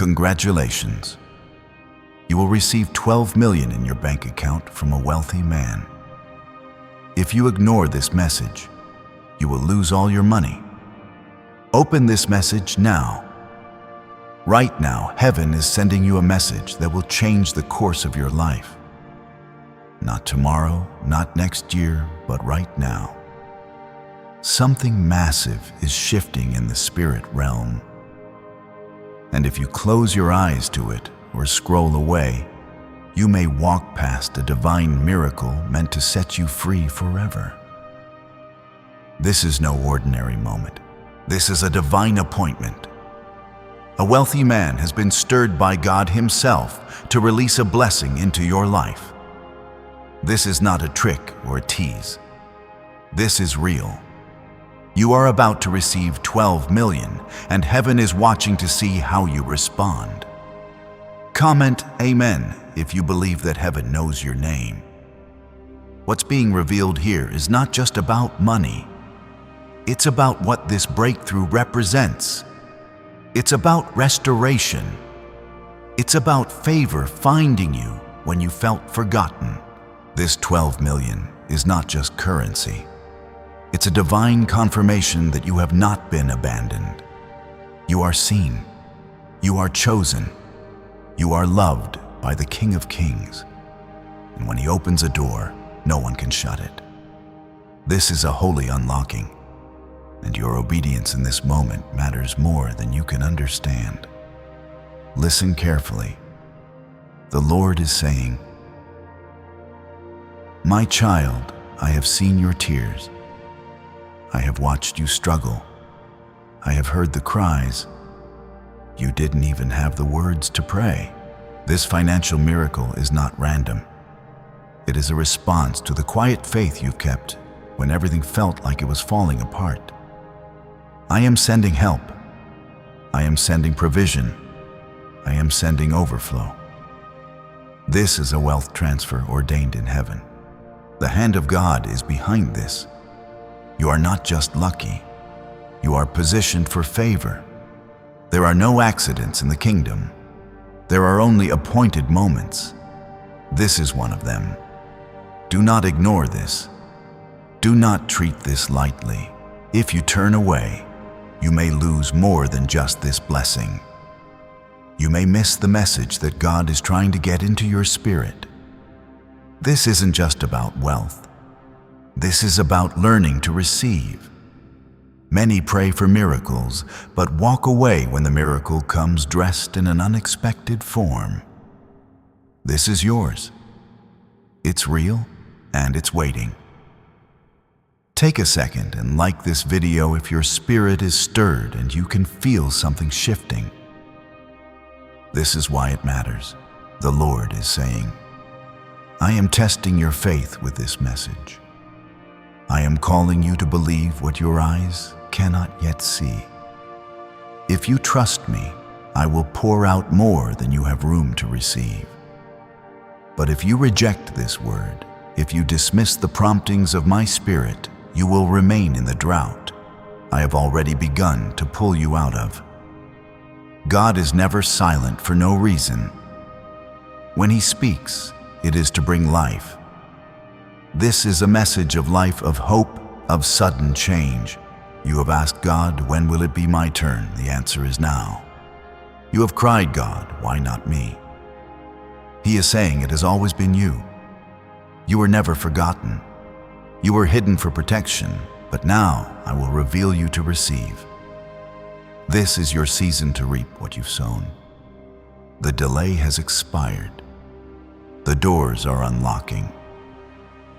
Congratulations. You will receive 12 million in your bank account from a wealthy man. If you ignore this message, you will lose all your money. Open this message now. Right now, heaven is sending you a message that will change the course of your life. Not tomorrow, not next year, but right now. Something massive is shifting in the spirit realm. And if you close your eyes to it or scroll away, you may walk past a divine miracle meant to set you free forever. This is no ordinary moment. This is a divine appointment. A wealthy man has been stirred by God Himself to release a blessing into your life. This is not a trick or a tease. This is real. You are about to receive 12 million, and heaven is watching to see how you respond. Comment Amen if you believe that heaven knows your name. What's being revealed here is not just about money. It's about what this breakthrough represents. It's about restoration. It's about favor finding you when you felt forgotten. This 12 million is not just currency. It's a divine confirmation that you have not been abandoned. You are seen. You are chosen. You are loved by the King of Kings. And when He opens a door, no one can shut it. This is a holy unlocking, and your obedience in this moment matters more than you can understand. Listen carefully. The Lord is saying, "My child, I have seen your tears. I have watched you struggle. I have heard the cries. You didn't even have the words to pray." This financial miracle is not random. It is a response to the quiet faith you've kept when everything felt like it was falling apart. I am sending help. I am sending provision. I am sending overflow. This is a wealth transfer ordained in heaven. The hand of God is behind this. You are not just lucky. You are positioned for favor. There are no accidents in the kingdom. There are only appointed moments. This is one of them. Do not ignore this. Do not treat this lightly. If you turn away, you may lose more than just this blessing. You may miss the message that God is trying to get into your spirit. This isn't just about wealth. This is about learning to receive. Many pray for miracles, but walk away when the miracle comes dressed in an unexpected form. This is yours. It's real, and it's waiting. Take a second and like this video if your spirit is stirred and you can feel something shifting. This is why it matters. The Lord is saying, "I am testing your faith with this message. I am calling you to believe what your eyes cannot yet see. If you trust me, I will pour out more than you have room to receive. But if you reject this word, if you dismiss the promptings of my spirit, you will remain in the drought I have already begun to pull you out of." God is never silent for no reason. When He speaks, it is to bring life. This is a message of life, of hope, of sudden change. You have asked God, "When will it be my turn?" The answer is now. You have cried, "God, why not me?" He is saying it has always been you. You were never forgotten. You were hidden for protection, but now I will reveal you to receive. This is your season to reap what you've sown. The delay has expired. The doors are unlocking.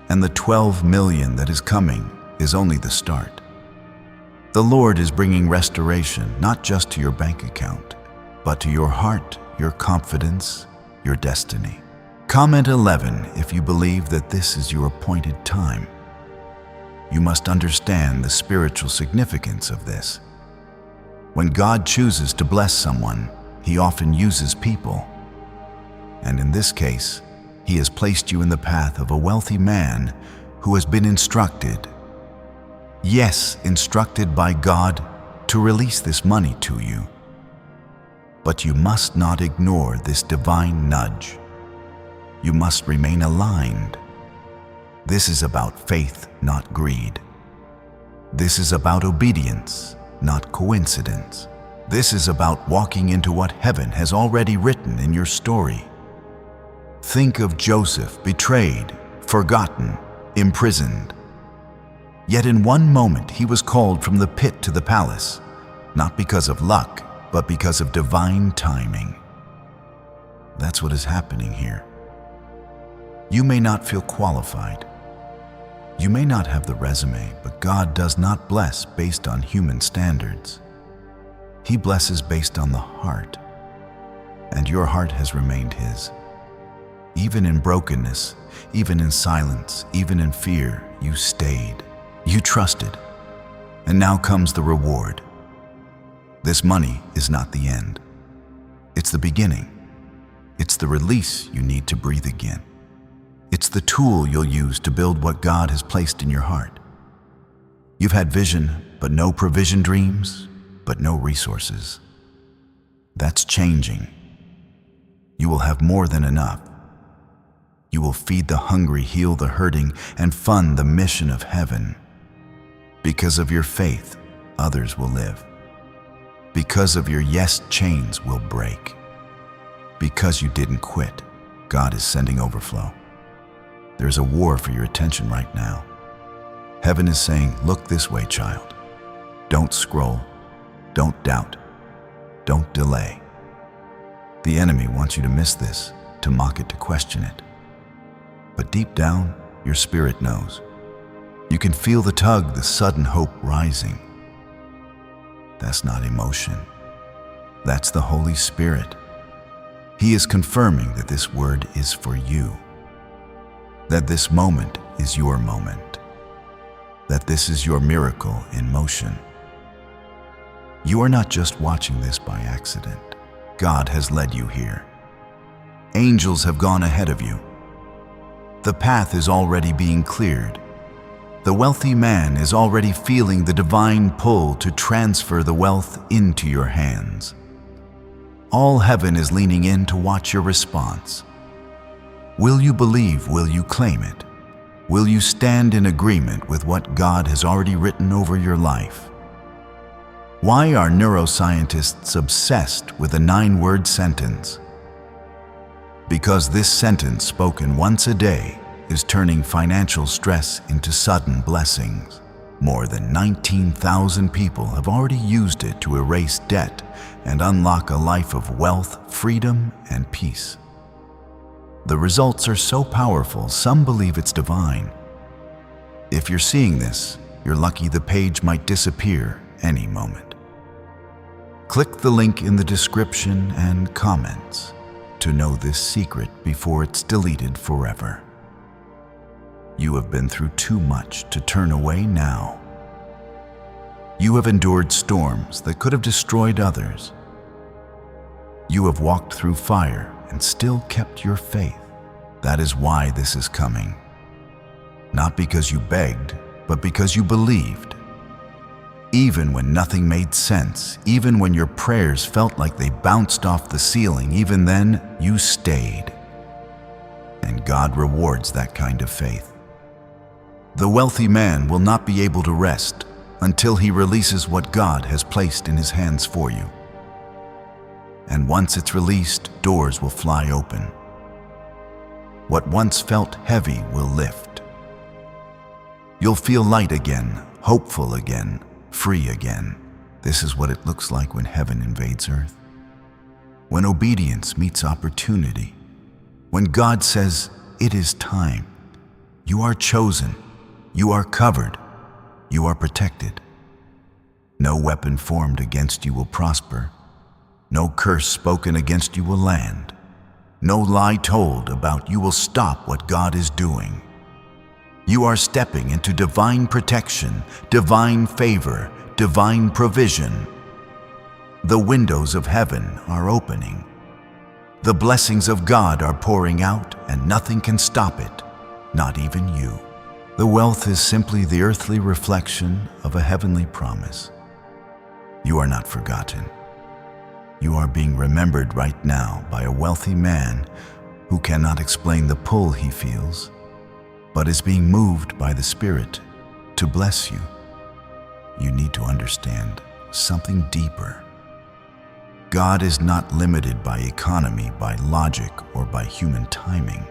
And the 12 million that is coming is only the start. The Lord is bringing restoration not just to your bank account, but to your heart, your confidence, your destiny. Comment 11 if you believe that this is your appointed time. You must understand the spiritual significance of this. When God chooses to bless someone, He often uses people. And in this case, He has placed you in the path of a wealthy man who has been instructed, yes, instructed by God to release this money to you. But you must not ignore this divine nudge. You must remain aligned. This is about faith, not greed. This is about obedience, not coincidence. This is about walking into what heaven has already written in your story. Think of Joseph, betrayed, forgotten, imprisoned. Yet in one moment he was called from the pit to the palace, not because of luck, but because of divine timing. That's what is happening here. You may not feel qualified. You may not have the resume, but God does not bless based on human standards. He blesses based on the heart, and your heart has remained His. Even in brokenness, even in silence, even in fear, you stayed. You trusted. And now comes the reward. This money is not the end. It's the beginning. It's the release you need to breathe again. It's the tool you'll use to build what God has placed in your heart. You've had vision, but no provision, dreams, but no resources. That's changing. You will have more than enough. You will feed the hungry, heal the hurting, and fund the mission of heaven. Because of your faith, others will live. Because of your yes, chains will break. Because you didn't quit, God is sending overflow. There's a war for your attention right now. Heaven is saying, look this way, child. Don't scroll. Don't doubt. Don't delay. The enemy wants you to miss this, to mock it, to question it. But deep down, your spirit knows. You can feel the tug, the sudden hope rising. That's not emotion. That's the Holy Spirit. He is confirming that this word is for you. That this moment is your moment. That this is your miracle in motion. You are not just watching this by accident. God has led you here. Angels have gone ahead of you. The path is already being cleared. The wealthy man is already feeling the divine pull to transfer the wealth into your hands. All heaven is leaning in to watch your response. Will you believe? Will you claim it? Will you stand in agreement with what God has already written over your life? Why are neuroscientists obsessed with a 9-word sentence? Because this sentence, spoken once a day, is turning financial stress into sudden blessings. More than 19,000 people have already used it to erase debt and unlock a life of wealth, freedom, and peace. The results are so powerful, some believe it's divine. If you're seeing this, you're lucky. The page might disappear any moment. Click the link in the description and comments to know this secret before it's deleted forever. You have been through too much to turn away now. You have endured storms that could have destroyed others. You have walked through fire and still kept your faith. That is why this is coming. Not because you begged, but because you believed. Even when nothing made sense, even when your prayers felt like they bounced off the ceiling, even then you stayed. And God rewards that kind of faith. The wealthy man will not be able to rest until he releases what God has placed in his hands for you. And once it's released, doors will fly open. What once felt heavy will lift. You'll feel light again, hopeful again, free again. This is what it looks like when heaven invades earth. When obedience meets opportunity. When God says, it is time. You are chosen. You are covered. You are protected. No weapon formed against you will prosper. No curse spoken against you will land. No lie told about you will stop what God is doing. You are stepping into divine protection, divine favor, divine provision. The windows of heaven are opening. The blessings of God are pouring out, and nothing can stop it, not even you. The wealth is simply the earthly reflection of a heavenly promise. You are not forgotten. You are being remembered right now by a wealthy man who cannot explain the pull he feels, but is being moved by the Spirit to bless you. You need to understand something deeper. God is not limited by economy, by logic, or by human timing.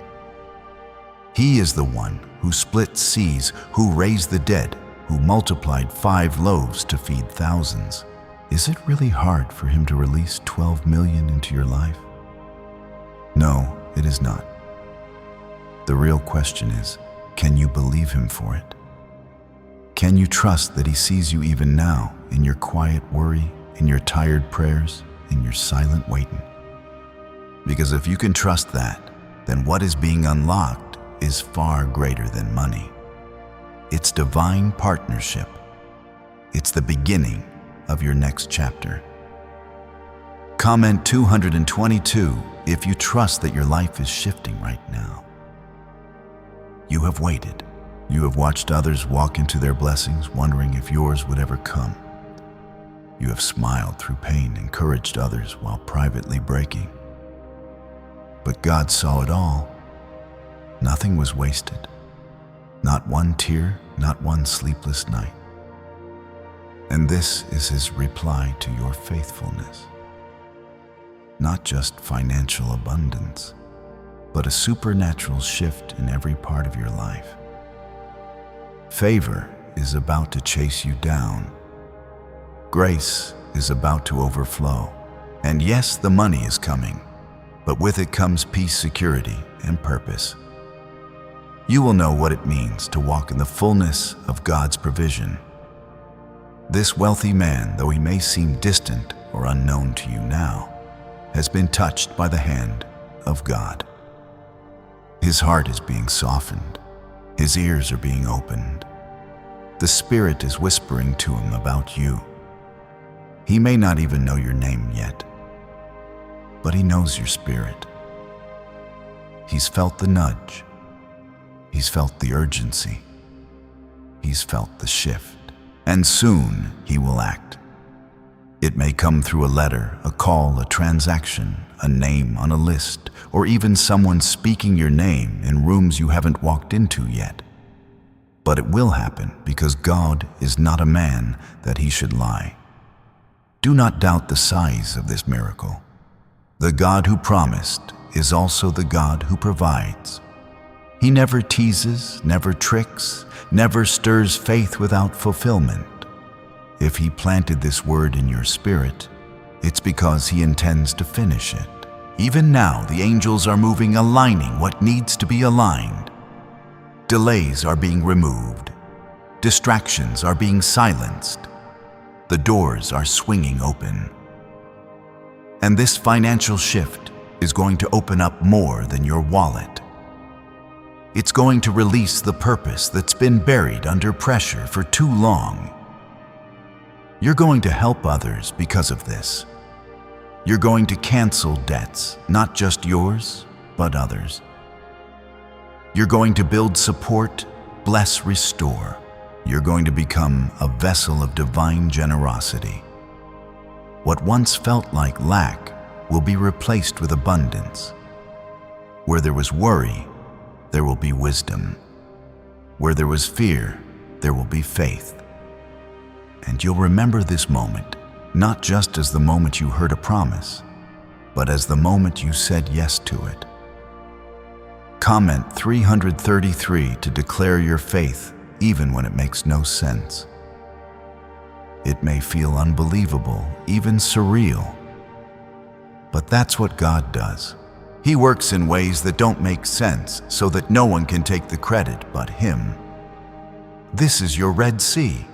He is the one who split seas, who raised the dead, who multiplied 5 loaves to feed thousands. Is it really hard for him to release 12 million into your life? No, it is not. The real question is, can you believe him for it? Can you trust that he sees you even now, in your quiet worry, in your tired prayers, in your silent waiting? Because if you can trust that, then what is being unlocked is far greater than money. It's divine partnership. It's the beginning of your next chapter. Comment 222 if you trust that your life is shifting right now. You have waited. You have watched others walk into their blessings, wondering if yours would ever come. You have smiled through pain, encouraged others while privately breaking. But God saw it all. Nothing was wasted. Not one tear, not one sleepless night. And this is his reply to your faithfulness. Not just financial abundance, but a supernatural shift in every part of your life. Favor is about to chase you down. Grace is about to overflow. And yes, the money is coming, but with it comes peace, security, and purpose. You will know what it means to walk in the fullness of God's provision. This wealthy man, though he may seem distant or unknown to you now, has been touched by the hand of God. His heart is being softened. His ears are being opened. The Spirit is whispering to him about you. He may not even know your name yet, but he knows your spirit. He's felt the nudge. He's felt the urgency. He's felt the shift. And soon he will act. It may come through a letter, a call, a transaction, a name on a list, or even someone speaking your name in rooms you haven't walked into yet. But it will happen because God is not a man that he should lie. Do not doubt the size of this miracle. The God who promised is also the God who provides. He never teases, never tricks, never stirs faith without fulfillment. If he planted this word in your spirit, it's because he intends to finish it. Even now, the angels are moving, aligning what needs to be aligned. Delays are being removed. Distractions are being silenced. The doors are swinging open. And this financial shift is going to open up more than your wallet. It's going to release the purpose that's been buried under pressure for too long. You're going to help others because of this. You're going to cancel debts, not just yours, but others. You're going to build support, bless, restore. You're going to become a vessel of divine generosity. What once felt like lack will be replaced with abundance. Where there was worry, there will be wisdom. Where there was fear, there will be faith. And you'll remember this moment, not just as the moment you heard a promise, but as the moment you said yes to it. Comment 333 to declare your faith even when it makes no sense. It may feel unbelievable, even surreal. But that's what God does. He works in ways that don't make sense so that no one can take the credit but him. This is your Red Sea.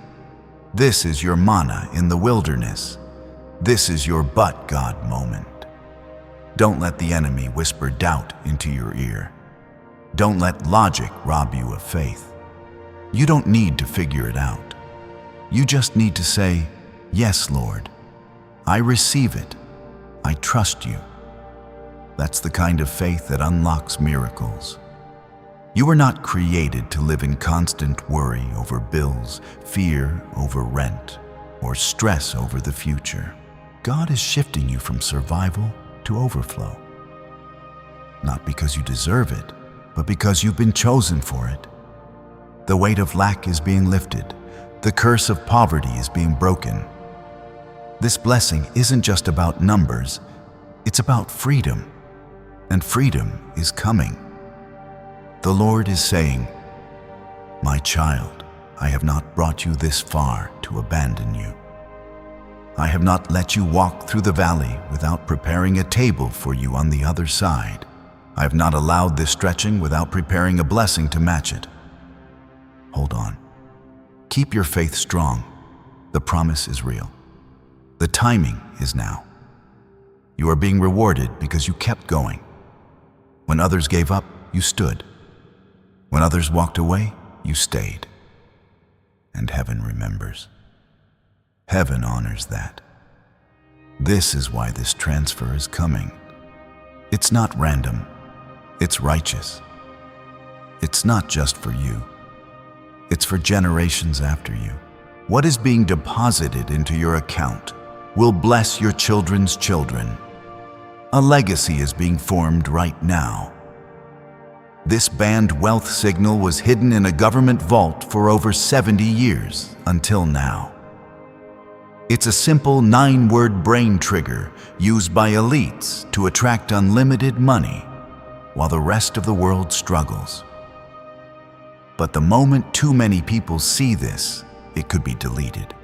This is your manna in the wilderness. This is your but God moment. Don't let the enemy whisper doubt into your ear. Don't let logic rob you of faith. You don't need to figure it out. You just need to say, "Yes, Lord, I receive it. I trust you." That's the kind of faith that unlocks miracles. You were not created to live in constant worry over bills, fear over rent, or stress over the future. God is shifting you from survival to overflow. Not because you deserve it, but because you've been chosen for it. The weight of lack is being lifted. The curse of poverty is being broken. This blessing isn't just about numbers, it's about freedom. And freedom is coming. The Lord is saying, "My child, I have not brought you this far to abandon you. I have not let you walk through the valley without preparing a table for you on the other side. I have not allowed this stretching without preparing a blessing to match it." Hold on. Keep your faith strong. The promise is real. The timing is now. You are being rewarded because you kept going. When others gave up, you stood. When others walked away, you stayed. And heaven remembers. Heaven honors that. This is why this transfer is coming. It's not random. It's righteous. It's not just for you. It's for generations after you. What is being deposited into your account will bless your children's children. A legacy is being formed right now. This banned wealth signal was hidden in a government vault for over 70 years until now. It's a simple 9-word brain trigger used by elites to attract unlimited money while the rest of the world struggles. But the moment too many people see this, it could be deleted.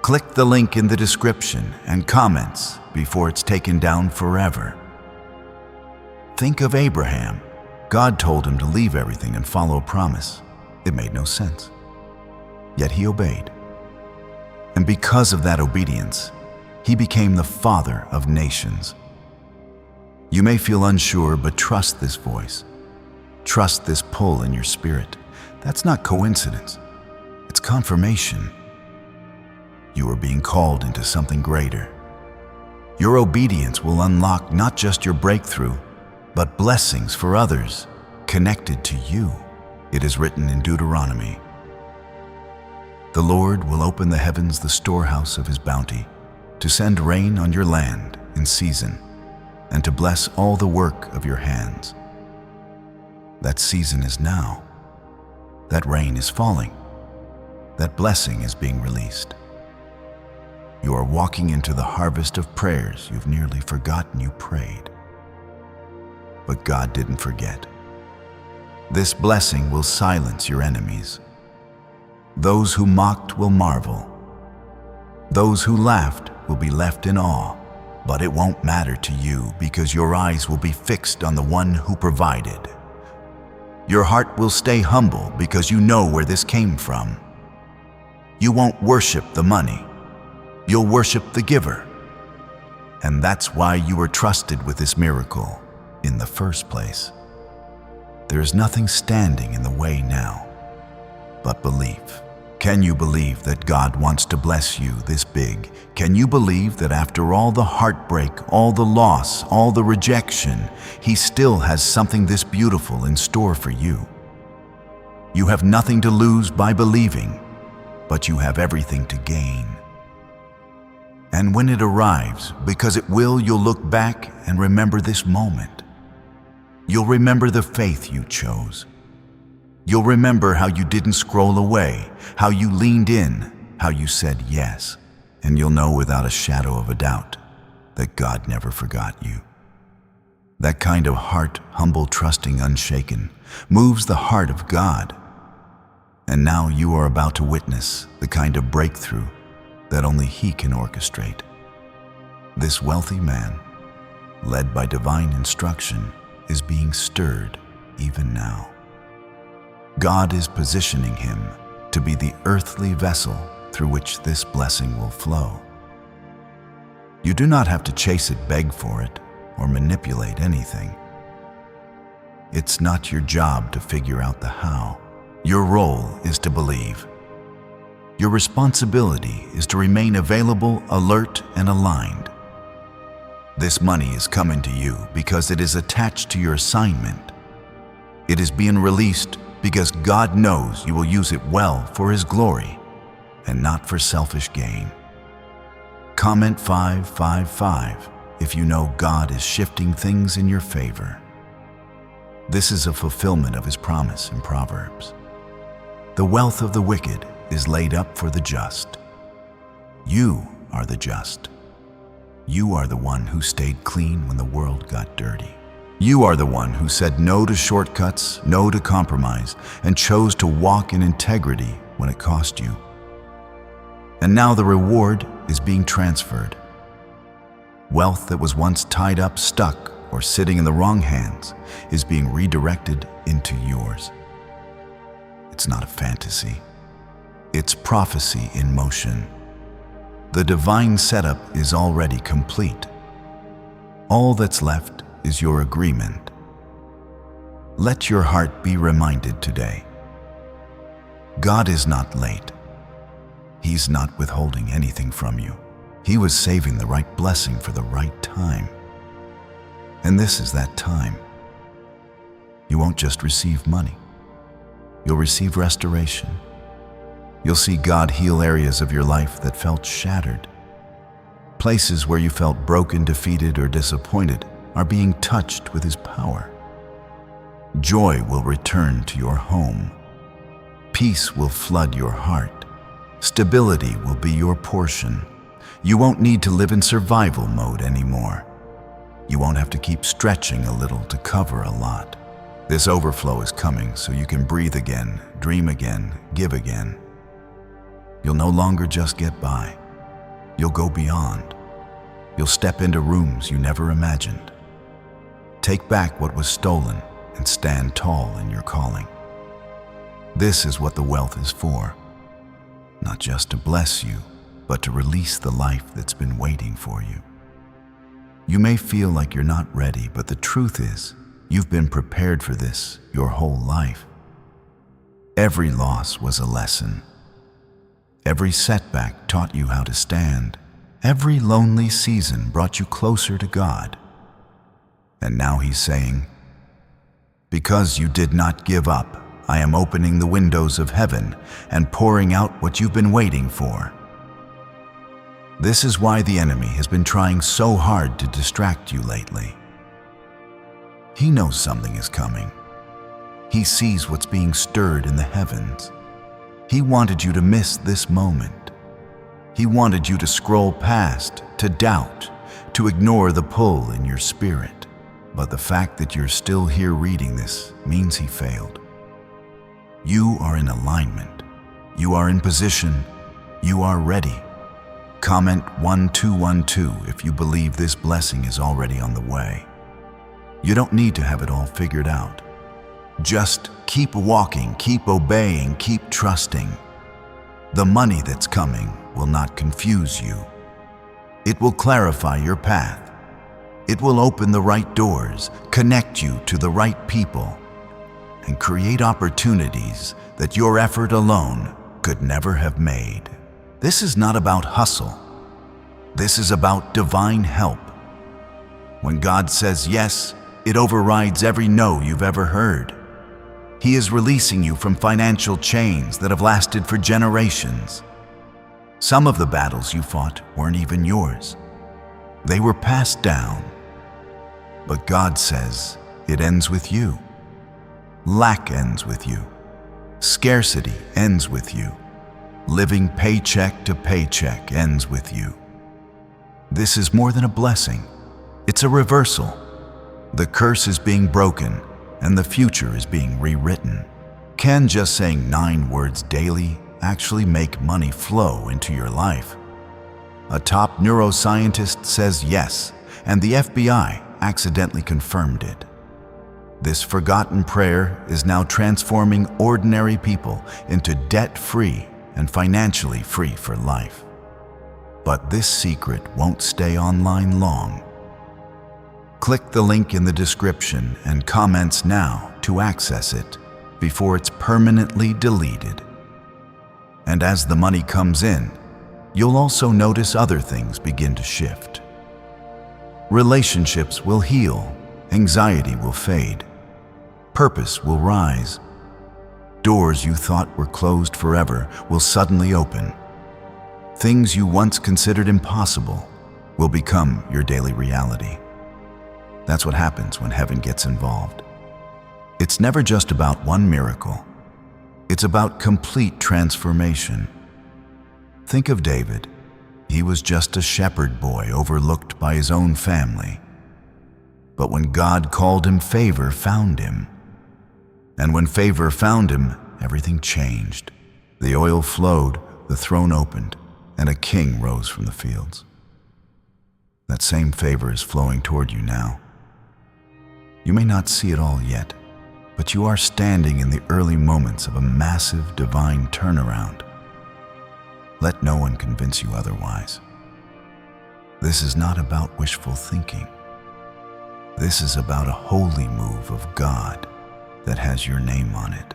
Click the link in the description and comments before it's taken down forever. Think of Abraham. God told him to leave everything and follow a promise. It made no sense. Yet he obeyed. And because of that obedience, he became the father of nations. You may feel unsure, but trust this voice. Trust this pull in your spirit. That's not coincidence. It's confirmation. You are being called into something greater. Your obedience will unlock not just your breakthrough, but blessings for others connected to you. It is written in Deuteronomy. The Lord will open the heavens, the storehouse of his bounty, to send rain on your land in season, and to bless all the work of your hands. That season is now. That rain is falling. That blessing is being released. You are walking into the harvest of prayers you've nearly forgotten you prayed. But God didn't forget. This blessing will silence your enemies. Those who mocked will marvel. Those who laughed will be left in awe. But it won't matter to you because your eyes will be fixed on the one who provided. Your heart will stay humble because you know where this came from. You won't worship the money. You'll worship the giver. And that's why you were trusted with this miracle in the first place. There is nothing standing in the way now, but belief. Can you believe that God wants to bless you this big? Can you believe that after all the heartbreak, all the loss, all the rejection, He still has something this beautiful in store for you? You have nothing to lose by believing, but you have everything to gain. And when it arrives, because it will, you'll look back and remember this moment. You'll remember the faith you chose. You'll remember how you didn't scroll away, how you leaned in, how you said yes. And you'll know without a shadow of a doubt that God never forgot you. That kind of heart, humble, trusting, unshaken, moves the heart of God. And now you are about to witness the kind of breakthrough that only He can orchestrate. This wealthy man, led by divine instruction, is being stirred even now. God is positioning him to be the earthly vessel through which this blessing will flow. You do not have to chase it, beg for it, or manipulate anything. It's not your job to figure out the how. Your role is to believe. Your responsibility is to remain available, alert, and aligned. This money is coming to you because it is attached to your assignment. It is being released because God knows you will use it well for His glory and not for selfish gain. Comment 555 if you know God is shifting things in your favor. This is a fulfillment of His promise in Proverbs. The wealth of the wicked is laid up for the just. You are the just. You are the one who stayed clean when the world got dirty. You are the one who said no to shortcuts, no to compromise, and chose to walk in integrity when it cost you. And now the reward is being transferred. Wealth that was once tied up, stuck, or sitting in the wrong hands is being redirected into yours. It's not a fantasy. It's prophecy in motion. The divine setup is already complete. All that's left is your agreement. Let your heart be reminded today. God is not late. He's not withholding anything from you. He was saving the right blessing for the right time. And this is that time. You won't just receive money. You'll receive restoration. You'll see God heal areas of your life that felt shattered. Places where you felt broken, defeated, or disappointed are being touched with His power. Joy will return to your home. Peace will flood your heart. Stability will be your portion. You won't need to live in survival mode anymore. You won't have to keep stretching a little to cover a lot. This overflow is coming so you can breathe again, dream again, give again. You'll no longer just get by. You'll go beyond. You'll step into rooms you never imagined. Take back what was stolen and stand tall in your calling. This is what the wealth is for. Not just to bless you, but to release the life that's been waiting for you. You may feel like you're not ready, but the truth is, you've been prepared for this your whole life. Every loss was a lesson. Every setback taught you how to stand. Every lonely season brought you closer to God. And now He's saying, because you did not give up, I am opening the windows of heaven and pouring out what you've been waiting for. This is why the enemy has been trying so hard to distract you lately. He knows something is coming. He sees what's being stirred in the heavens. He wanted you to miss this moment. He wanted you to scroll past, to doubt, to ignore the pull in your spirit. But the fact that you're still here reading this means he failed. You are in alignment. You are in position. You are ready. Comment 1212 if you believe this blessing is already on the way. You don't need to have it all figured out. Just keep walking, keep obeying, keep trusting. The money that's coming will not confuse you. It will clarify your path. It will open the right doors, connect you to the right people, and create opportunities that your effort alone could never have made. This is not about hustle. This is about divine help. When God says yes, it overrides every no you've ever heard. He is releasing you from financial chains that have lasted for generations. Some of the battles you fought weren't even yours. They were passed down. But God says it ends with you. Lack ends with you. Scarcity ends with you. Living paycheck to paycheck ends with you. This is more than a blessing. It's a reversal. The curse is being broken, and the future is being rewritten. Can just saying 9 words daily actually make money flow into your life? A top neuroscientist says yes, and the FBI accidentally confirmed it. This forgotten prayer is now transforming ordinary people into debt-free and financially free for life. But this secret won't stay online long. Click the link in the description and comments now to access it before it's permanently deleted. And as the money comes in, you'll also notice other things begin to shift. Relationships will heal, anxiety will fade, purpose will rise. Doors you thought were closed forever will suddenly open. Things you once considered impossible will become your daily reality. That's what happens when heaven gets involved. It's never just about one miracle. It's about complete transformation. Think of David. He was just a shepherd boy overlooked by his own family. But when God called him, favor found him. And when favor found him, everything changed. The oil flowed, the throne opened, and a king rose from the fields. That same favor is flowing toward you now. You may not see it all yet, but you are standing in the early moments of a massive divine turnaround. Let no one convince you otherwise. This is not about wishful thinking. This is about a holy move of God that has your name on it.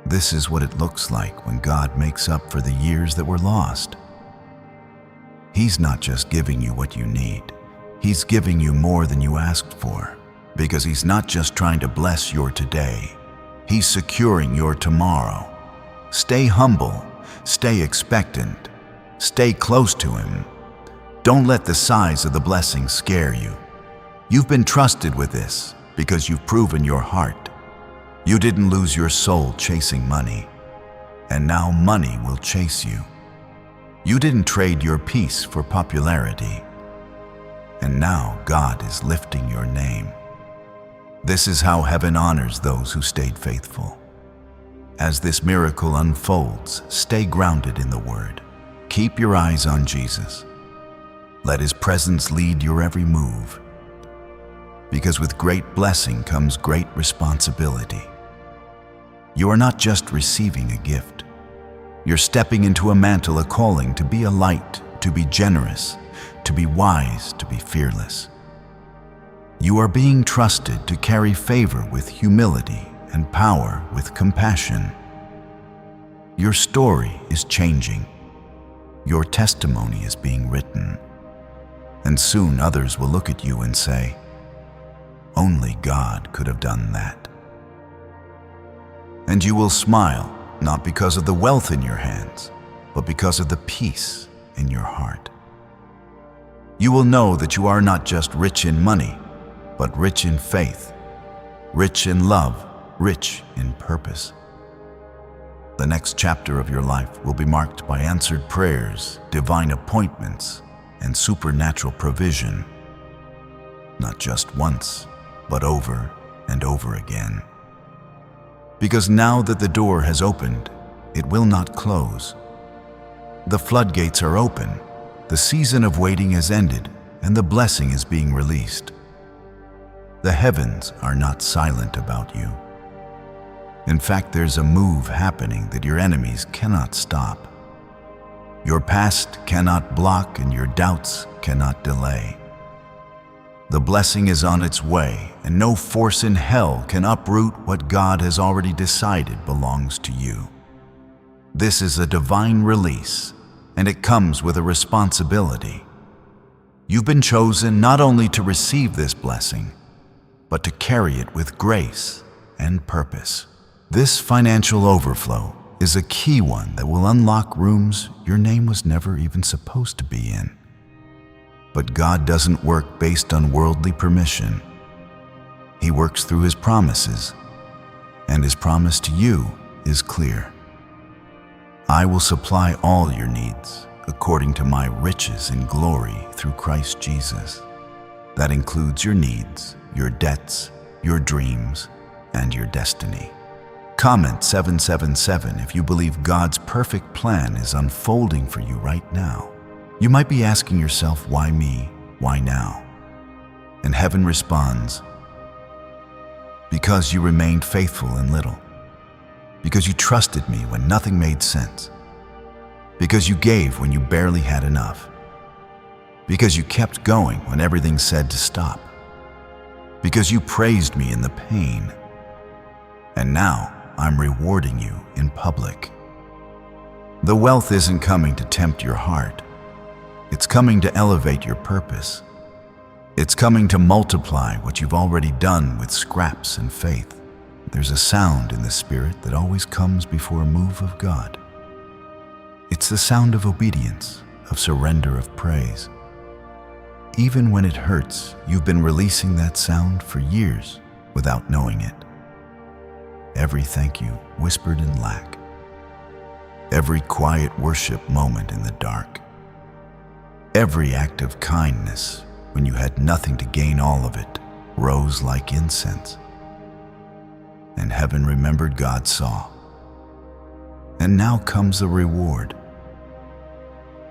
This is what it looks like when God makes up for the years that were lost. He's not just giving you what you need. He's giving you more than you asked for, because He's not just trying to bless your today. He's securing your tomorrow. Stay humble. Stay expectant. Stay close to Him. Don't let the size of the blessing scare you. You've been trusted with this because you've proven your heart. You didn't lose your soul chasing money, and now money will chase you. You didn't trade your peace for popularity, and now God is lifting your name. This is how heaven honors those who stayed faithful. As this miracle unfolds, stay grounded in the Word. Keep your eyes on Jesus. Let His presence lead your every move, because with great blessing comes great responsibility. You are not just receiving a gift. You're stepping into a mantle, a calling to be a light, to be generous, to be wise, to be fearless. You are being trusted to carry favor with humility and power with compassion. Your story is changing. Your testimony is being written. And soon others will look at you and say, "Only God could have done that." And you will smile, not because of the wealth in your hands, but because of the peace in your heart. You will know that you are not just rich in money, but rich in faith, rich in love, rich in purpose. The next chapter of your life will be marked by answered prayers, divine appointments, and supernatural provision, not just once, but over and over again. Because now that the door has opened, it will not close. The floodgates are open, the season of waiting has ended, and the blessing is being released. The heavens are not silent about you. In fact, there's a move happening that your enemies cannot stop. Your past cannot block, and your doubts cannot delay. The blessing is on its way, and no force in hell can uproot what God has already decided belongs to you. This is a divine release, and it comes with a responsibility. You've been chosen not only to receive this blessing, but to carry it with grace and purpose. This financial overflow is a key one that will unlock rooms your name was never even supposed to be in. But God doesn't work based on worldly permission. He works through His promises, and His promise to you is clear. I will supply all your needs according to my riches in glory through Christ Jesus. That includes your needs, your debts, your dreams, and your destiny. Comment 777 if you believe God's perfect plan is unfolding for you right now. You might be asking yourself, why me? Why now? And heaven responds, because you remained faithful in little, because you trusted me when nothing made sense, because you gave when you barely had enough, because you kept going when everything said to stop, because you praised me in the pain, and now I'm rewarding you in public. The wealth isn't coming to tempt your heart. It's coming to elevate your purpose. It's coming to multiply what you've already done with scraps and faith. There's a sound in the Spirit that always comes before a move of God. It's the sound of obedience, of surrender, of praise. Even when it hurts, you've been releasing that sound for years without knowing it. Every thank you whispered in lack. Every quiet worship moment in the dark. Every act of kindness when you had nothing to gain all of it rose like incense. And heaven remembered, God saw. And now comes the reward.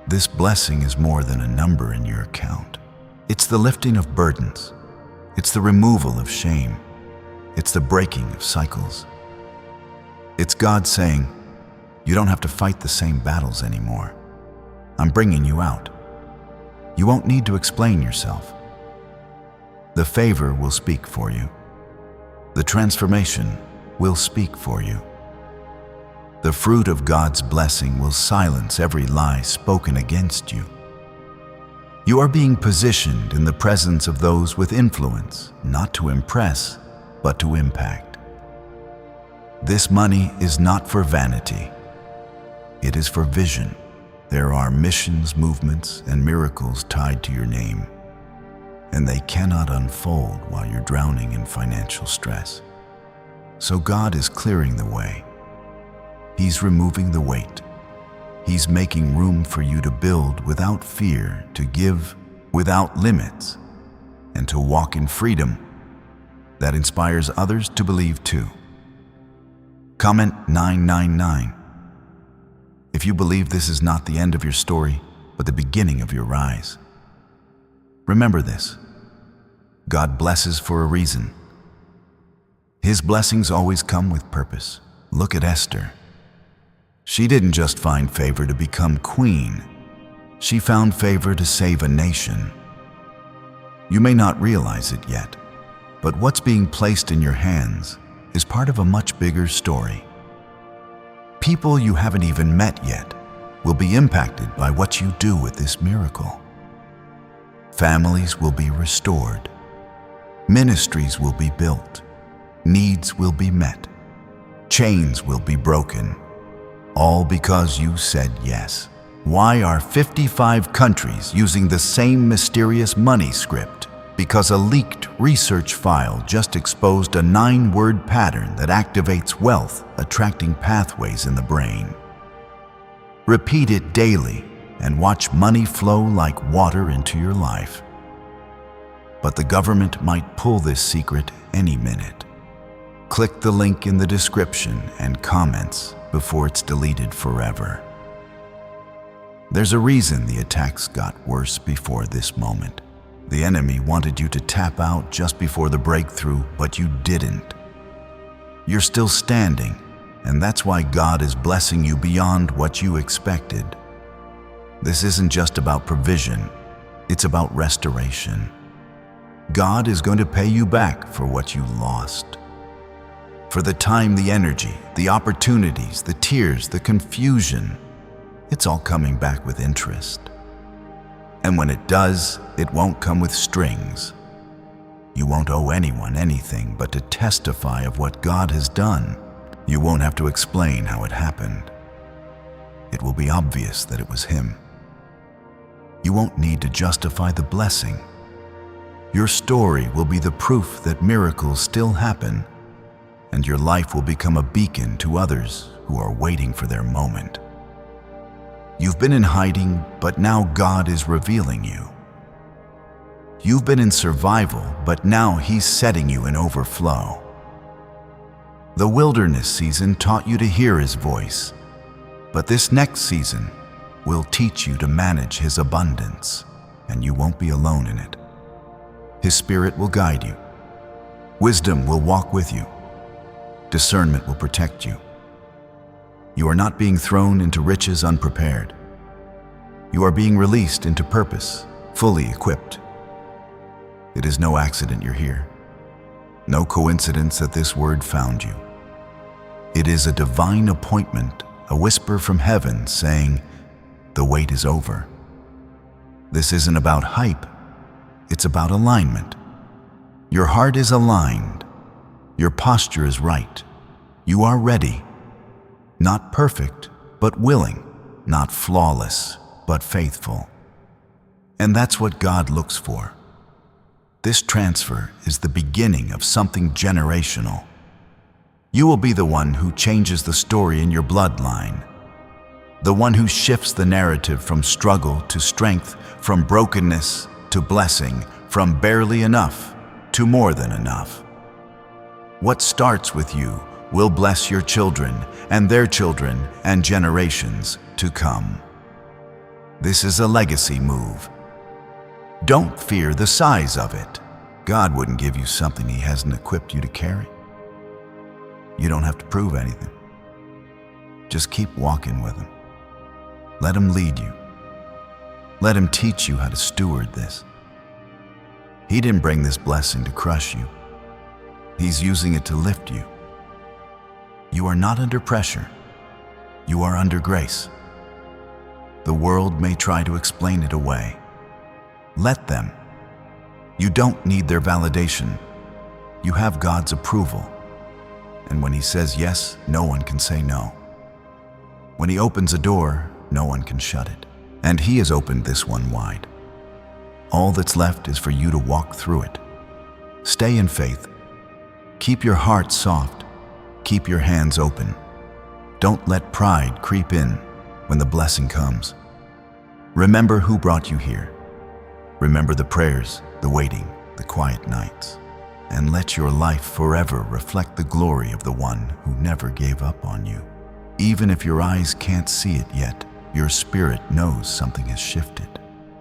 This blessing is more than a number in your account. It's the lifting of burdens. It's the removal of shame. It's the breaking of cycles. It's God saying, you don't have to fight the same battles anymore. I'm bringing you out. You won't need to explain yourself. The favor will speak for you. The transformation will speak for you. The fruit of God's blessing will silence every lie spoken against you. You are being positioned in the presence of those with influence, not to impress, but to impact. This money is not for vanity. It is for vision. There are missions, movements, and miracles tied to your name, and they cannot unfold while you're drowning in financial stress. So God is clearing the way. He's removing the weight. He's making room for you to build without fear, to give without limits, and to walk in freedom that inspires others to believe too. Comment 999 if you believe this is not the end of your story, but the beginning of your rise. Remember this: God blesses for a reason. His blessings always come with purpose. Look at Esther. She didn't just find favor to become queen. She found favor to save a nation. You may not realize it yet, but what's being placed in your hands is part of a much bigger story. People you haven't even met yet will be impacted by what you do with this miracle. Families will be restored. Ministries will be built. Needs will be met. Chains will be broken. All because you said yes. Why are 55 countries using the same mysterious money script? Because a leaked research file just exposed a 9-word pattern that activates wealth, attracting pathways in the brain. Repeat it daily and watch money flow like water into your life. But the government might pull this secret any minute. Click the link in the description and comments before it's deleted forever. There's a reason the attacks got worse before this moment. The enemy wanted you to tap out just before the breakthrough, but you didn't. You're still standing, and that's why God is blessing you beyond what you expected. This isn't just about provision, it's about restoration. God is going to pay you back for what you lost. For the time, the energy, the opportunities, the tears, the confusion, it's all coming back with interest. And when it does, it won't come with strings. You won't owe anyone anything but to testify of what God has done. You won't have to explain how it happened. It will be obvious that it was Him. You won't need to justify the blessing. Your story will be the proof that miracles still happen, and your life will become a beacon to others who are waiting for their moment. You've been in hiding, but now God is revealing you. You've been in survival, but now He's setting you in overflow. The wilderness season taught you to hear His voice, but this next season will teach you to manage His abundance, and you won't be alone in it. His Spirit will guide you. Wisdom will walk with you. Discernment will protect you. You are not being thrown into riches unprepared. You are being released into purpose, fully equipped. It is no accident you're here. No coincidence that this word found you. It is a divine appointment, a whisper from heaven saying, the wait is over. This isn't about hype. It's about alignment. Your heart is aligned. Your posture is right. You are ready. Not perfect, but willing. not flawless, but faithful. And that's what God looks for. This transfer is the beginning of something generational. You will be the one who changes the story in your bloodline, the one who shifts the narrative from struggle to strength, from brokenness to blessing, from barely enough to more than enough. What starts with you will bless your children and their children and generations to come. This is a legacy move. Don't fear the size of it. God wouldn't give you something He hasn't equipped you to carry. You don't have to prove anything. Just keep walking with Him. Let Him lead you. Let Him teach you how to steward this. He didn't bring this blessing to crush you. He's using it to lift you. You are not under pressure. You are under grace. The world may try to explain it away. Let them. You don't need their validation. You have God's approval. And when He says yes, no one can say no. When He opens a door, no one can shut it. And He has opened this one wide. All that's left is for you to walk through it. Stay in faith. Keep your heart soft. Keep your hands open. Don't let pride creep in when the blessing comes. Remember who brought you here. Remember the prayers, the waiting, the quiet nights. And let your life forever reflect the glory of the one who never gave up on you. Even if your eyes can't see it yet, your spirit knows something has shifted.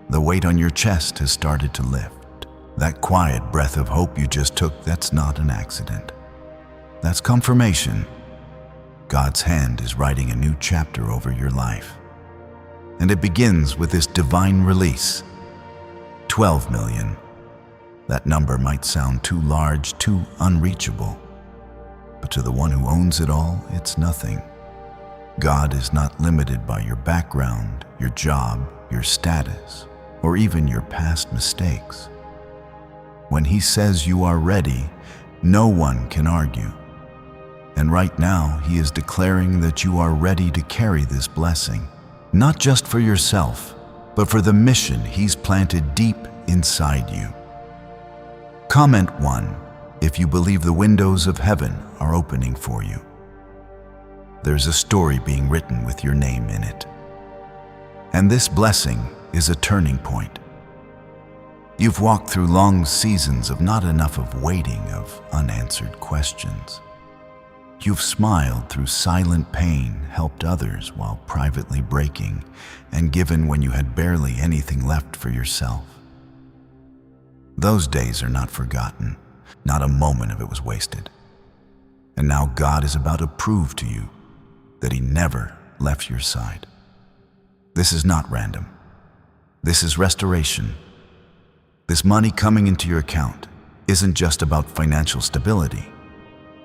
The weight on your chest has started to lift. That quiet breath of hope you just took, that's not an accident. That's confirmation. God's hand is writing a new chapter over your life. And it begins with this divine release. 12 million. That number might sound too large, too unreachable. But to the one who owns it all, it's nothing. God is not limited by your background, your job, your status, or even your past mistakes. When He says you are ready, no one can argue. And right now, He is declaring that you are ready to carry this blessing, not just for yourself, but for the mission He's planted deep inside you. Comment 1 if you believe the windows of heaven are opening for you. There's a story being written with your name in it. And this blessing is a turning point. You've walked through long seasons of not enough of waiting, of unanswered questions. You've smiled through silent pain, helped others while privately breaking, and given when you had barely anything left for yourself. Those days are not forgotten. Not a moment of it was wasted. And now God is about to prove to you that He never left your side. This is not random. This is restoration. This money coming into your account isn't just about financial stability.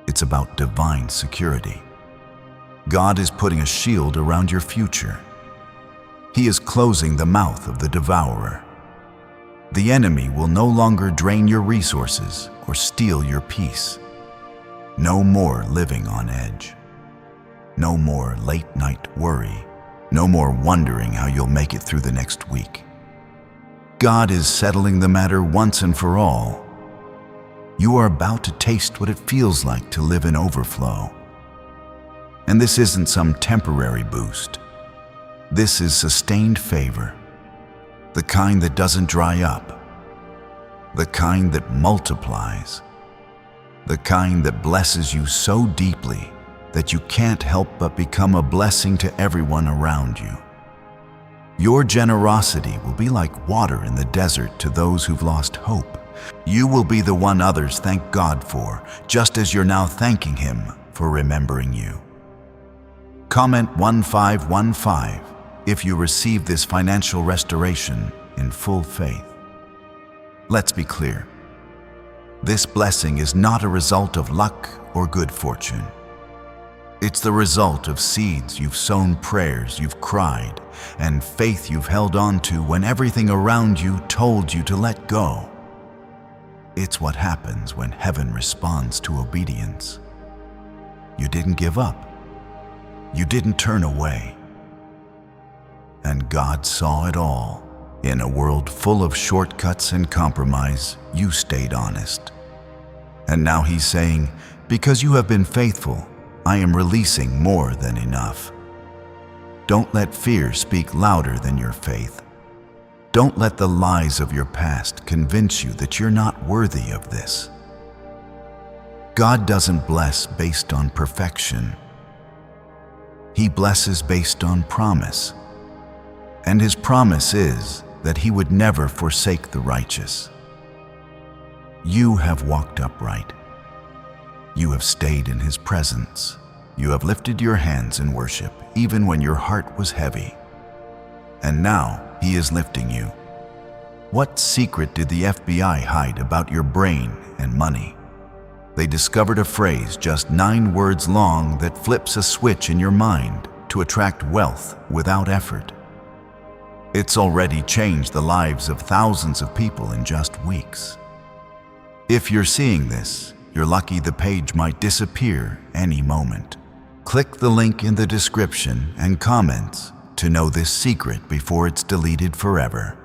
It's about divine security. God is putting a shield around your future. He is closing the mouth of the devourer. The enemy will no longer drain your resources or steal your peace. No more living on edge. No more late-night worry. No more wondering how you'll make it through the next week. God is settling the matter once and for all. You are about to taste what it feels like to live in overflow. And this isn't some temporary boost. This is sustained favor. The kind that doesn't dry up. The kind that multiplies. The kind that blesses you so deeply that you can't help but become a blessing to everyone around you. Your generosity will be like water in the desert to those who've lost hope. You will be the one others thank God for, just as you're now thanking Him for remembering you. Comment 1515 if you receive this financial restoration in full faith. Let's be clear. This blessing is not a result of luck or good fortune. It's the result of seeds you've sown, prayers you've cried, and faith you've held on to when everything around you told you to let go. It's what happens when heaven responds to obedience. You didn't give up. You didn't turn away. and God saw it all. In a world full of shortcuts and compromise, you stayed honest. And now He's saying, because you have been faithful, I am releasing more than enough. Don't let fear speak louder than your faith. Don't let the lies of your past convince you that you're not worthy of this. God doesn't bless based on perfection. He blesses based on promise. And His promise is that He would never forsake the righteous. You have walked upright. You have stayed in His presence. You have lifted your hands in worship, even when your heart was heavy. And now He is lifting you. What secret did the FBI hide about your brain and money? They discovered a phrase just 9 words long that flips a switch in your mind to attract wealth without effort. It's already changed the lives of thousands of people in just weeks. If you're seeing this, you're lucky the page might disappear any moment. Click the link in the description and comments to know this secret before it's deleted forever.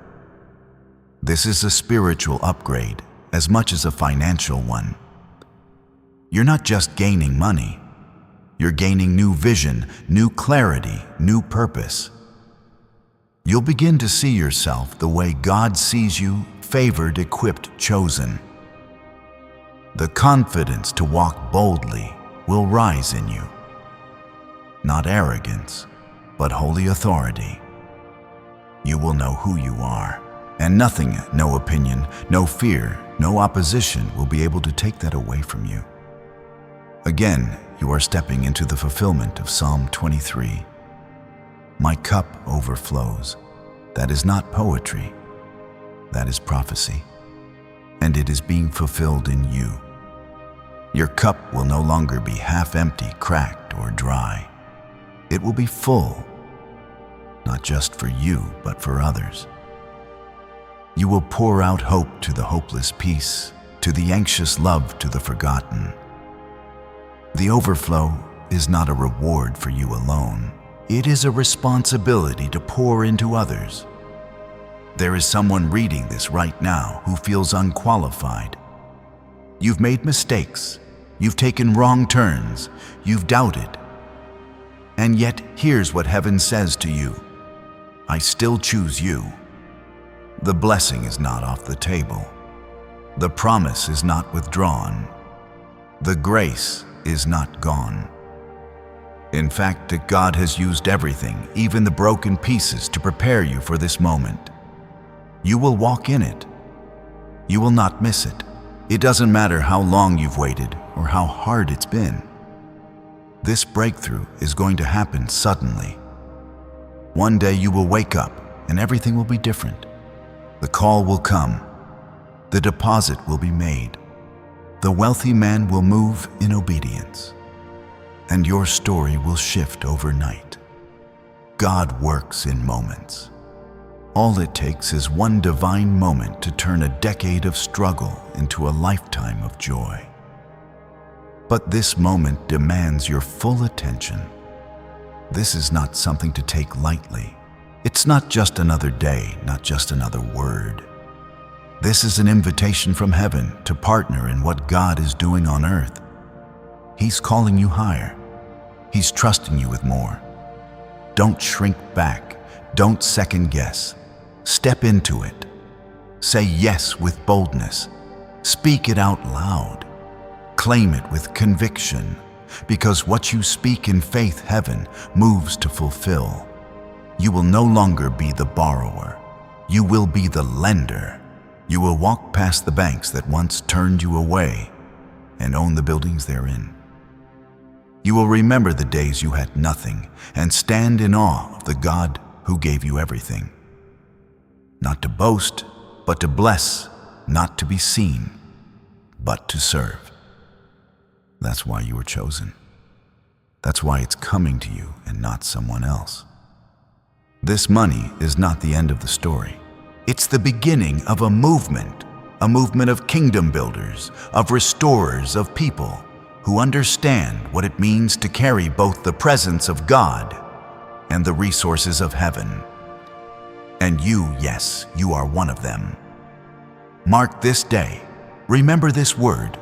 This is a spiritual upgrade as much as a financial one. You're not just gaining money. You're gaining new vision, new clarity, new purpose. You'll begin to see yourself the way God sees you, favored, equipped, chosen. The confidence to walk boldly will rise in you. Not arrogance, but holy authority. You will know who you are, and nothing, no opinion, no fear, no opposition will be able to take that away from you. Again, you are stepping into the fulfillment of Psalm 23. My cup overflows. That is not poetry. That is prophecy. And it is being fulfilled in you. Your cup will no longer be half empty, cracked, or dry. It will be full, not just for you, but for others. You will pour out hope to the hopeless, peace to the anxious, love to the forgotten. The overflow is not a reward for you alone. It is a responsibility to pour into others. There is someone reading this right now who feels unqualified. You've made mistakes. You've taken wrong turns. You've doubted. And yet, here's what heaven says to you. I still choose you. The blessing is not off the table. The promise is not withdrawn. The grace is not gone. In fact, God has used everything, even the broken pieces, to prepare you for this moment. You will walk in it. You will not miss it. It doesn't matter how long you've waited or how hard it's been. This breakthrough is going to happen suddenly. One day you will wake up and everything will be different. The call will come. The deposit will be made. The wealthy man will move in obedience. And your story will shift overnight. God works in moments. All it takes is one divine moment to turn a decade of struggle into a lifetime of joy. But this moment demands your full attention. This is not something to take lightly. It's not just another day, not just another word. This is an invitation from heaven to partner in what God is doing on earth. He's calling you higher. He's trusting you with more. Don't shrink back. Don't second guess. Step into it. Say yes with boldness. Speak it out loud. Claim it with conviction, because what you speak in faith, heaven moves to fulfill. You will no longer be the borrower. You will be the lender. You will walk past the banks that once turned you away and own the buildings therein. You will remember the days you had nothing and stand in awe of the God who gave you everything. Not to boast, but to bless, not to be seen, but to serve. That's why you were chosen. That's why it's coming to you and not someone else. This money is not the end of the story. It's the beginning of a movement of kingdom builders, of restorers of people who understand what it means to carry both the presence of God and the resources of heaven. And you, yes, you are one of them. Mark this day. Remember this word.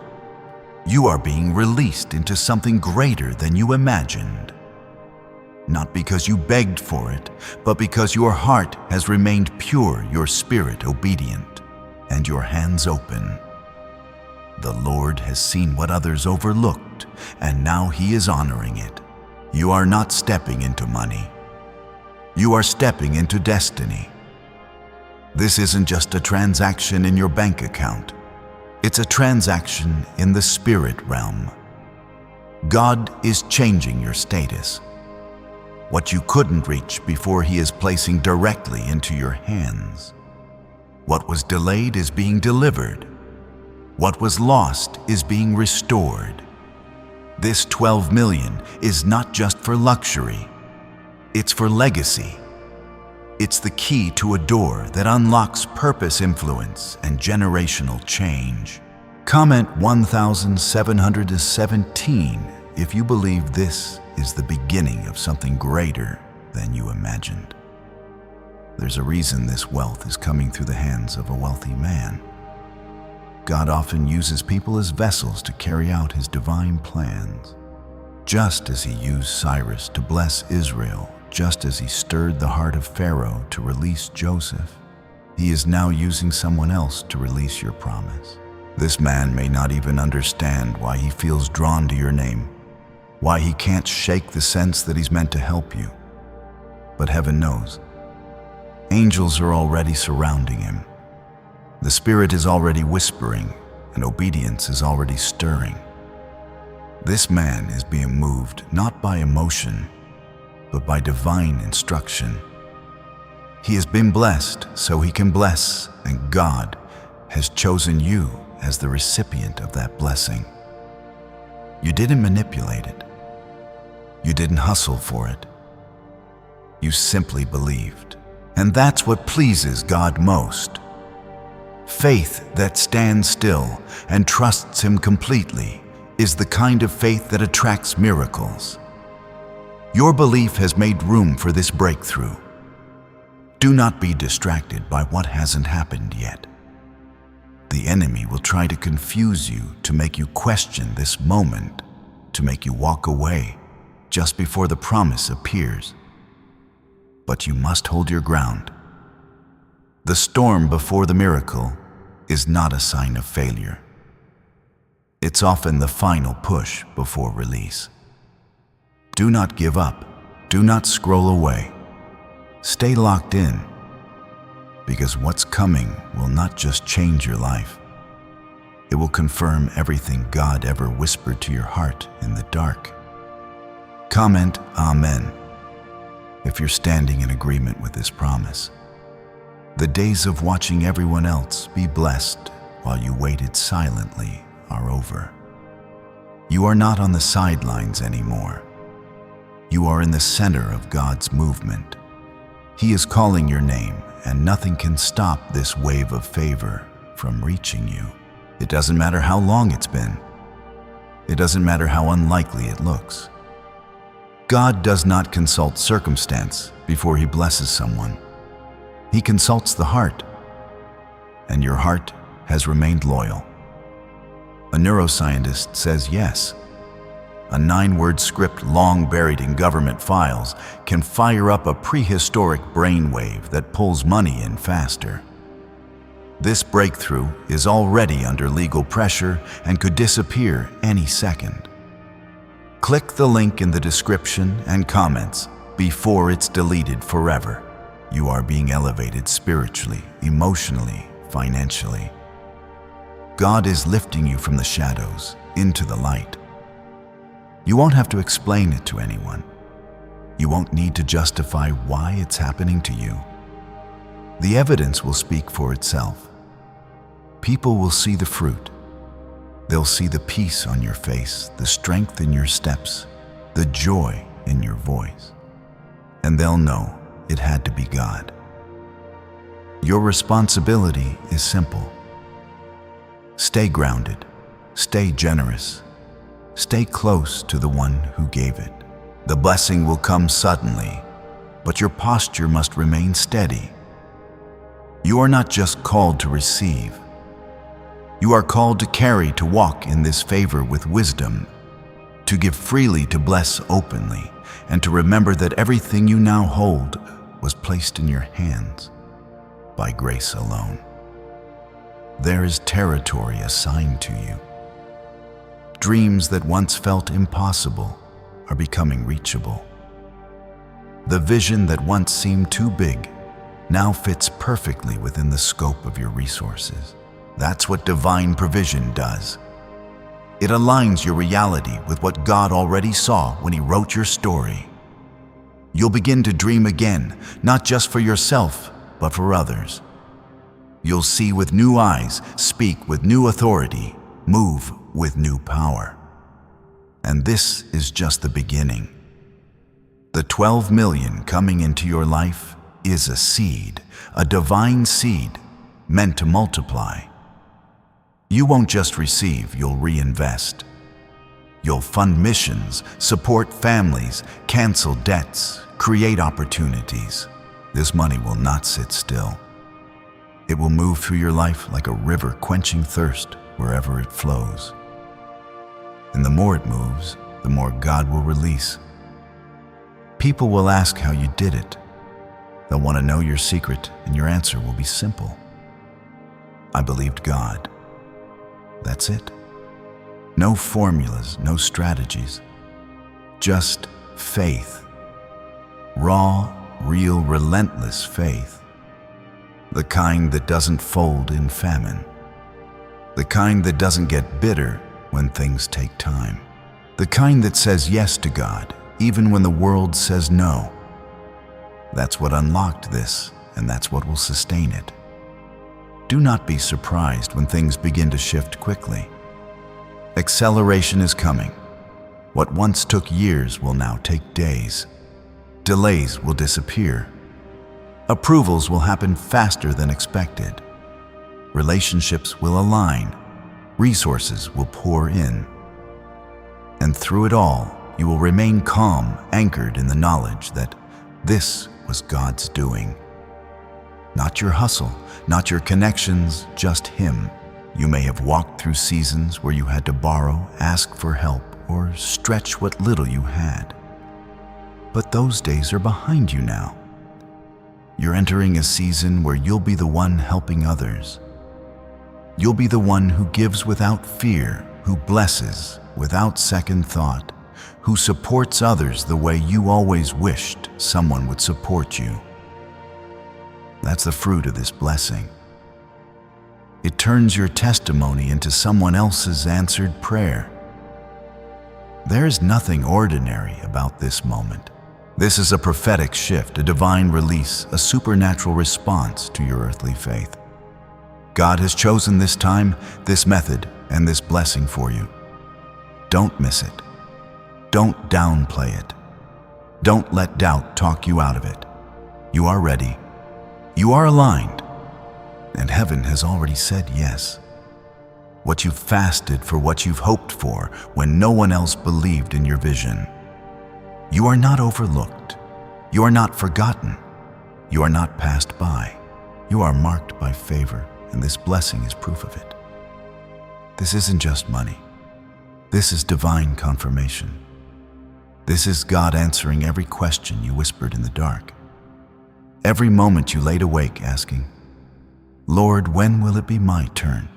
You are being released into something greater than you imagined. Not because you begged for it, but because your heart has remained pure, your spirit obedient, and your hands open. The Lord has seen what others overlooked, and now He is honoring it. You are not stepping into money. You are stepping into destiny. This isn't just a transaction in your bank account. It's a transaction in the spirit realm. God is changing your status. What you couldn't reach before He is placing directly into your hands. What was delayed is being delivered. What was lost is being restored. This 12 million is not just for luxury. It's for legacy. It's the key to a door that unlocks purpose, influence, and generational change. Comment 1717 if you believe this is the beginning of something greater than you imagined. There's a reason this wealth is coming through the hands of a wealthy man. God often uses people as vessels to carry out His divine plans. Just as He used Cyrus to bless Israel, just as He stirred the heart of Pharaoh to release Joseph, He is now using someone else to release your promise. This man may not even understand why he feels drawn to your name, why he can't shake the sense that he's meant to help you. But heaven knows. Angels are already surrounding him. The Spirit is already whispering, and obedience is already stirring. This man is being moved not by emotion, but by divine instruction. He has been blessed so he can bless, and God has chosen you as the recipient of that blessing. You didn't manipulate it. You didn't hustle for it. You simply believed. And that's what pleases God most. Faith that stands still and trusts Him completely is the kind of faith that attracts miracles. Your belief has made room for this breakthrough. Do not be distracted by what hasn't happened yet. The enemy will try to confuse you, to make you question this moment, to make you walk away just before the promise appears. But you must hold your ground. The storm before the miracle is not a sign of failure. It's often the final push before release. Do not give up. Do not scroll away. Stay locked in, because what's coming will not just change your life. It will confirm everything God ever whispered to your heart in the dark. Comment Amen if you're standing in agreement with this promise. The days of watching everyone else be blessed while you waited silently are over. You are not on the sidelines anymore. You are in the center of God's movement. He is calling your name, and nothing can stop this wave of favor from reaching you. It doesn't matter how long it's been. It doesn't matter how unlikely it looks. God does not consult circumstance before He blesses someone. He consults the heart, and your heart has remained loyal. A neuroscientist says yes. A 9-word script long buried in government files can fire up a prehistoric brainwave that pulls money in faster. This breakthrough is already under legal pressure and could disappear any second. Click the link in the description and comments before it's deleted forever. You are being elevated spiritually, emotionally, financially. God is lifting you from the shadows into the light. You won't have to explain it to anyone. You won't need to justify why it's happening to you. The evidence will speak for itself. People will see the fruit. They'll see the peace on your face, the strength in your steps, the joy in your voice. And they'll know it had to be God. Your responsibility is simple. Stay grounded, stay generous, stay close to the one who gave it. The blessing will come suddenly, but your posture must remain steady. You are not just called to receive. You are called to carry, to walk in this favor with wisdom, to give freely, to bless openly, and to remember that everything you now hold was placed in your hands by grace alone. There is territory assigned to you. Dreams that once felt impossible are becoming reachable. The vision that once seemed too big now fits perfectly within the scope of your resources. That's what divine provision does. It aligns your reality with what God already saw when He wrote your story. You'll begin to dream again, not just for yourself, but for others. You'll see with new eyes, speak with new authority, move with new power. And this is just the beginning. The 12 million coming into your life is a seed, a divine seed meant to multiply. You won't just receive, you'll reinvest. You'll fund missions, support families, cancel debts, create opportunities. This money will not sit still. It will move through your life like a river quenching thirst wherever it flows. And the more it moves, the more God will release. People will ask how you did it. They'll want to know your secret, and your answer will be simple. I believed God. That's it. No formulas, no strategies. Just faith. Raw, real, relentless faith. The kind that doesn't fold in famine. The kind that doesn't get bitter when things take time. The kind that says yes to God, even when the world says no. That's what unlocked this, and that's what will sustain it. Do not be surprised when things begin to shift quickly. Acceleration is coming. What once took years will now take days. Delays will disappear. Approvals will happen faster than expected. Relationships will align. Resources will pour in. And through it all, you will remain calm, anchored in the knowledge that this was God's doing. Not your hustle, not your connections, just Him. You may have walked through seasons where you had to borrow, ask for help, or stretch what little you had. But those days are behind you now. You're entering a season where you'll be the one helping others. You'll be the one who gives without fear, who blesses without second thought, who supports others the way you always wished someone would support you. That's the fruit of this blessing. It turns your testimony into someone else's answered prayer. There's nothing ordinary about this moment. This is a prophetic shift, a divine release, a supernatural response to your earthly faith. God has chosen this time, this method, and this blessing for you. Don't miss it. Don't downplay it. Don't let doubt talk you out of it. You are ready. You are aligned. And heaven has already said yes. What you've fasted for, what you've hoped for, when no one else believed in your vision. You are not overlooked. You are not forgotten. You are not passed by. You are marked by favor, and this blessing is proof of it. This isn't just money. This is divine confirmation. This is God answering every question you whispered in the dark. Every moment you laid awake asking, Lord, when will it be my turn?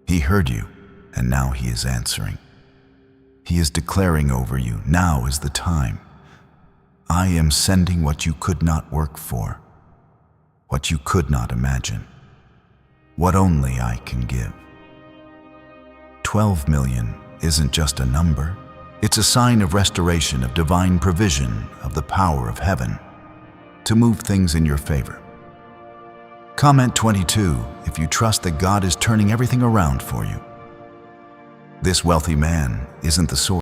He heard you, and now He is answering. He is declaring over you, now is the time. I am sending what you could not work for, what you could not imagine, what only I can give. 12 million isn't just a number. It's a sign of restoration, of divine provision, of the power of heaven to move things in your favor. Comment 22 if you trust that God is turning everything around for you. This wealthy man isn't the source.